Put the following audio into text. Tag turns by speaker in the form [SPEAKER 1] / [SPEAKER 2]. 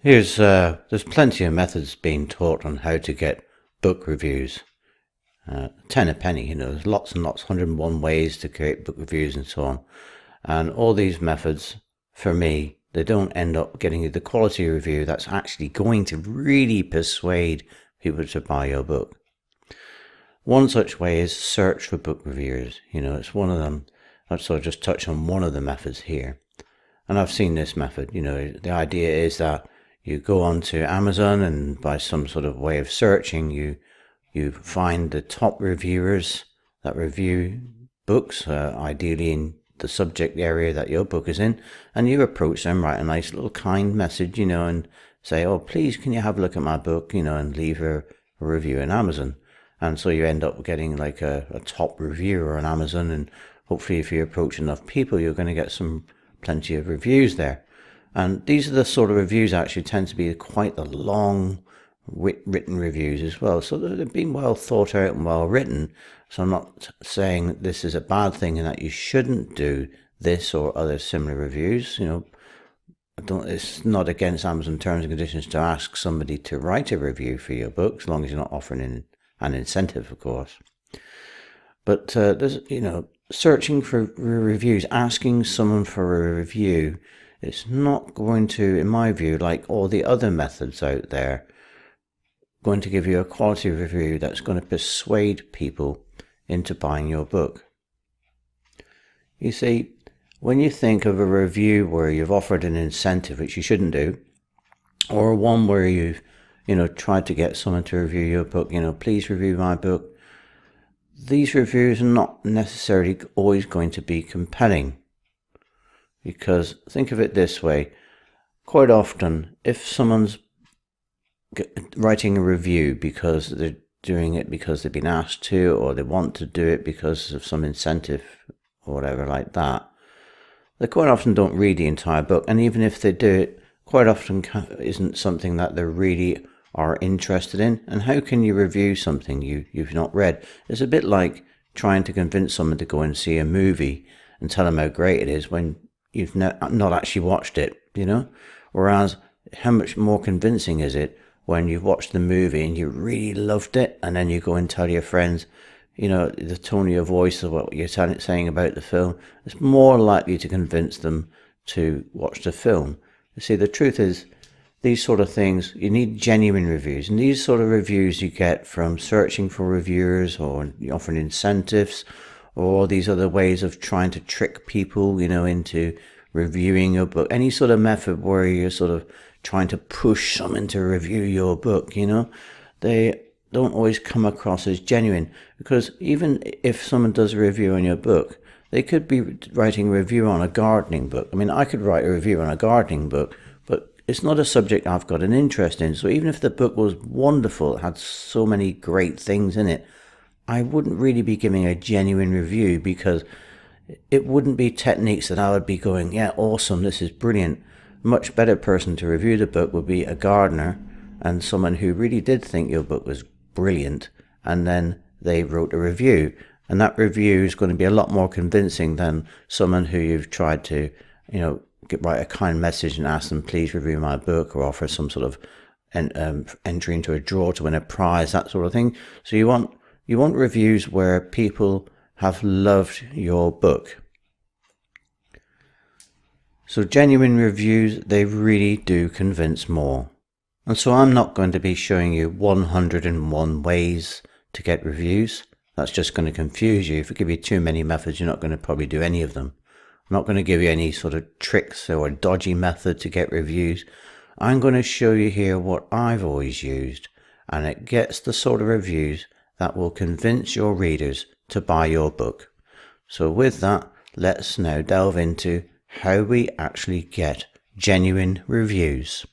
[SPEAKER 1] There's plenty of methods being taught on how to get book reviews. 10 a penny, there's lots and lots, 101 ways to create book reviews and so on. And all these methods, for me, they don't end up getting you the quality review that's actually going to really persuade people to buy your book. One such way is search for book reviewers. It's one of them. I'll just touch on one of the methods here. And I've seen this method. The idea is that you go onto Amazon, and by some sort of way of searching, you find the top reviewers that review books, ideally in the subject area that your book is in, and you approach them, write a nice little kind message, and say, oh, please, can you have a look at my book, and leave a review in Amazon. And so you end up getting like a top reviewer on Amazon, and hopefully if you approach enough people, you're going to get plenty of reviews there. And these are the sort of reviews actually tend to be quite the long written reviews as well. So they've been well thought out and well written. So I'm not saying that this is a bad thing and that you shouldn't do this or other similar reviews. It's not against Amazon terms and conditions to ask somebody to write a review for your book, as long as you're not offering an incentive, of course. But there's, searching for reviews, asking someone for a review, it's not going to, in my view, like all the other methods out there, going to give you a quality review that's going to persuade people into buying your book. You see, when you think of a review where you've offered an incentive, which you shouldn't do, or one where you've, tried to get someone to review your book, please review my book, these reviews are not necessarily always going to be compelling. Because think of it this way, quite often, if someone's writing a review because they're doing it because they've been asked to, or they want to do it because of some incentive or whatever like that, they quite often don't read the entire book. And even if they do it, quite often isn't something that they really are interested in. And how can you review something you've not read? It's a bit like trying to convince someone to go and see a movie and tell them how great it is when you've not actually watched it, Whereas, how much more convincing is it when you've watched the movie and you really loved it, and then you go and tell your friends, the tone of your voice of what you're saying about the film, it's more likely to convince them to watch the film. You see, the truth is, these sort of things, you need genuine reviews. And these sort of reviews you get from searching for reviewers, or offering incentives, or these other ways of trying to trick people, into reviewing your book. Any sort of method where you're sort of trying to push someone to review your book, they don't always come across as genuine. Because even if someone does a review on your book, they could be writing a review on a gardening book. I mean, I could write a review on a gardening book, but it's not a subject I've got an interest in. So even if the book was wonderful, it had so many great things in it, I wouldn't really be giving a genuine review, because it wouldn't be techniques that I would be going, yeah, awesome, this is brilliant. A much better person to review the book would be a gardener and someone who really did think your book was brilliant, and then they wrote a review. And that review is going to be a lot more convincing than someone who you've tried to, write a kind message and ask them, please review my book, or offer some sort of entry into a draw to win a prize, that sort of thing. So you want reviews where people have loved your book. So genuine reviews, they really do convince more. And so I'm not going to be showing you 101 ways to get reviews. That's just going to confuse you. If I give you too many methods, you're not going to probably do any of them. I'm not going to give you any sort of tricks or a dodgy method to get reviews. I'm going to show you here what I've always used, and it gets the sort of reviews that will convince your readers to buy your book. So with that, let's now delve into how we actually get genuine reviews.